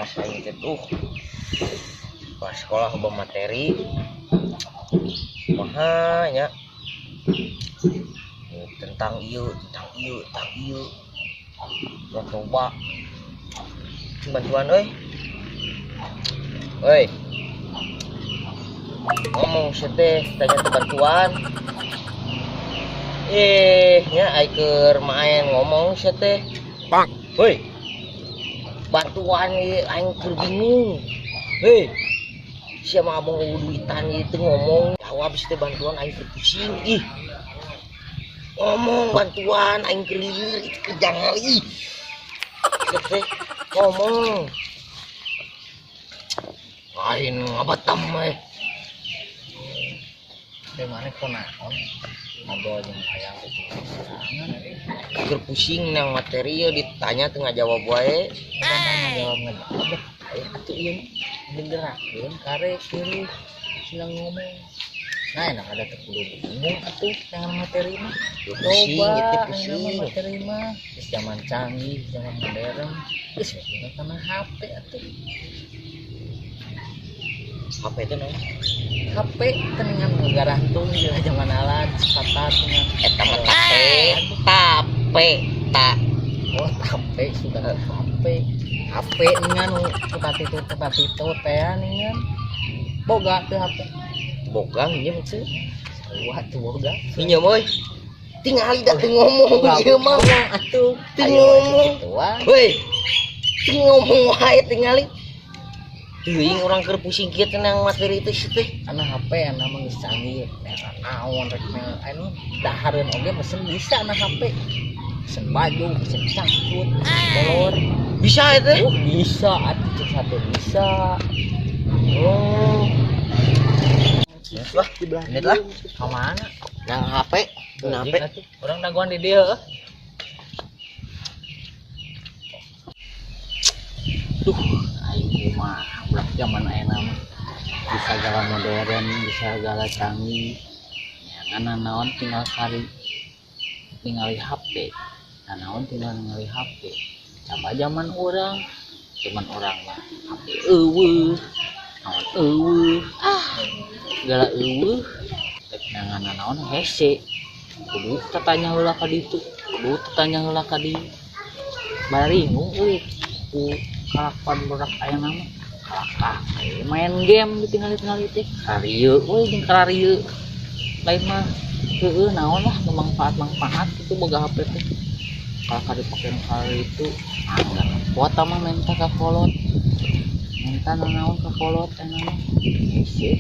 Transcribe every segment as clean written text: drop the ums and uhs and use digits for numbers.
sekolah aing teh pas sekolah loba materi kumaha nya tentang ieu coba bantuan euy ngomong teh tanya teh bantuan nya ai keur main ngomong teh pak heuy bantuan aing keur bingung heuy siapa abang duitan itu ngomong jawab teh bantuan aing keur pusing ngomong bantuan aing keur liur itu kerjaan ih teh ngomong lain ngabatam mana konaon ngobrol jeung hayang itu keur pusing nang materi ditanya teu ngajawab wae ngajawab atuh ieu dengerakeun karek kieu silang ngomong nah enak ada teh kudu bingung atuh dengan materi mah coba pusing materi mah geus zaman canggih zaman modern geus kana HP atuh HP itu non HP teningan ngagarantung di zaman alat sepatah dengan eta mah tape tak oh tape sudah HP ningan tempat itu teh ningan boga teh HP boga nginjem teh wah tuh boga nginjem euy tingali da teu ngomong ieu mah atuh teu ngomong weh teu ngomong wae tingali teuing urang keur pusing kieu teh nang materi teh teh ana HP ana mah geus canggih naon rek anu dahareun oge pesen bisa na HP pesen baju pesen cangcut kolor bisa itu bisa atuh satu bisa wah ini lah ka mana nang HP nang HP urang daguan di dieu aing mah budak zaman ayeuna mah bisa segala modern bisa segala canggih ya naon tinggal HP naon tinggal ningali HP coba zaman orang cuman orang mah HP eueuh naon eueuh segala eueuh rek naon hese kudu tatanya heula ka ditu kudu tatanya heula ka dieu baringung euy ku kalakuan budak ayeuna mah kalakah main game ditinggal-tinggal teh karieu euy jeung karieu lain mah heueuh naon lah manfaat itu boga HP teh kalau dipake kali itu anggar kuota mah minta ka kolot minta naon ka kolot enak sih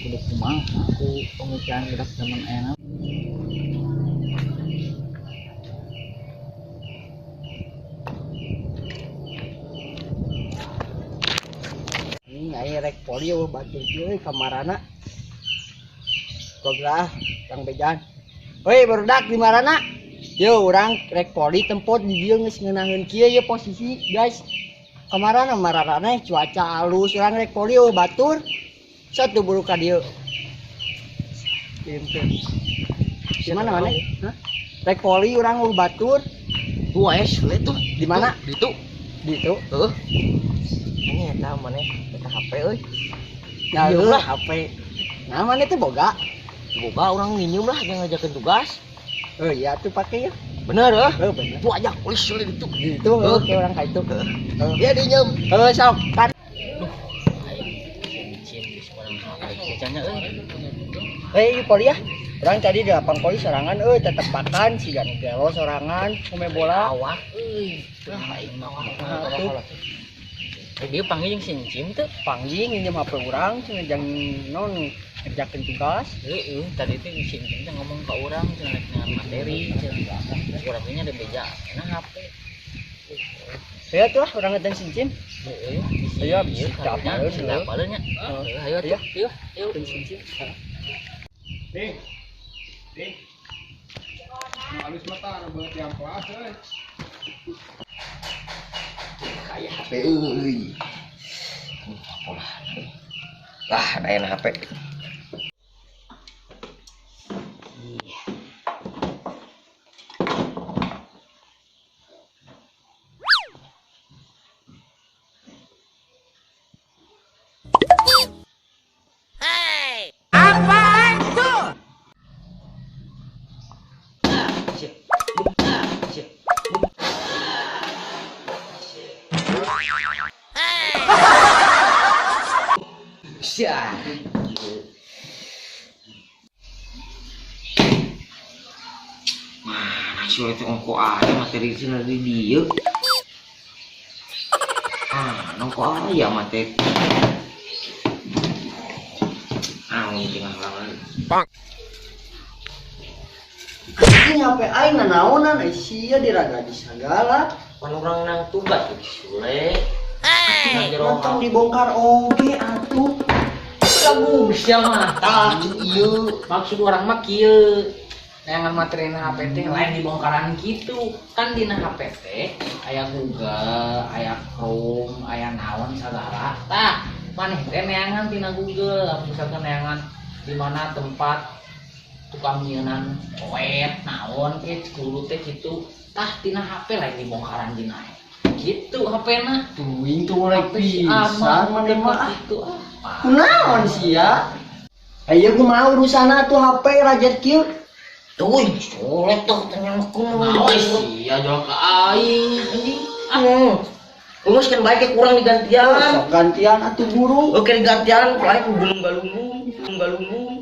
kudu kumaha aku pemikiran budak zaman enak rek polio batu euy kamarana goglah Kang Bejan euy barudak di marana yo urang rek poli tempot di dieu geus ngeunaheun kieu ye posisi guys kamarana mararana cuaca alus urang rek polio batur satu buru ka dieu pintu di mana rek poli urang batur tuh tuh di mana ditu heuh ini eta maneh HP euy nginjem lah HP nah mana teh boga orang nginjem lah yang ngajakin tugas iya tuh pakai ya bener bener tuh aja polis itu kayak orang kayak itu dia dinjem sok kan poli ya orang tadi di lapang poli sorangan tetep makan si gani gelo sorangan pemain bola awak dia panggil yang sincim tuh panggil nginjem HP orang cenah non ngerjakeun tugas tadi teh sincim teh ngomong ka urang cenah dengan materi cenah urang nya ada beja enak HP ya tuh urang ngedan sincim iya bisa capalnya ayo dan sincim ding halus mata buat yang kelas kayak HP euy. Lah, ada HP. Syah. Mana sih itu ongko aja materi sini di dia. Ongko aja materi. Ini jangan lawan. Bang. Ini HP aing nanaonan sia diraga di segala. Pan orang nang tugas Sule. Nonton dibongkar oge atuh. Lagu bisa mah. Tah ieu Maksud orang mah kieu. Neangan materi na HP teh lain dibongkaran gitu. Kan dina HP teh aya Google, aya Chrome, aya naon sagala. Tah, maneh teh neangan tina Google, misalkan neangan di mana tempat tukang nyieun web naon ke kudu teh kitu. Tah tina HP lain dibongkaran dina. Gitu HP-na. tuing tuh mulai si pisan aman mah mah. gitu Kunaon sia? Ayo kumaha urusana tuh HP rajat kieu. Tuh, sulit tuh tanya aku Naon sia jual ka aing anjing. Umus kan baiknya kurang digantian. Sok gantian atuh buru. Oke digantian, paling galunggung.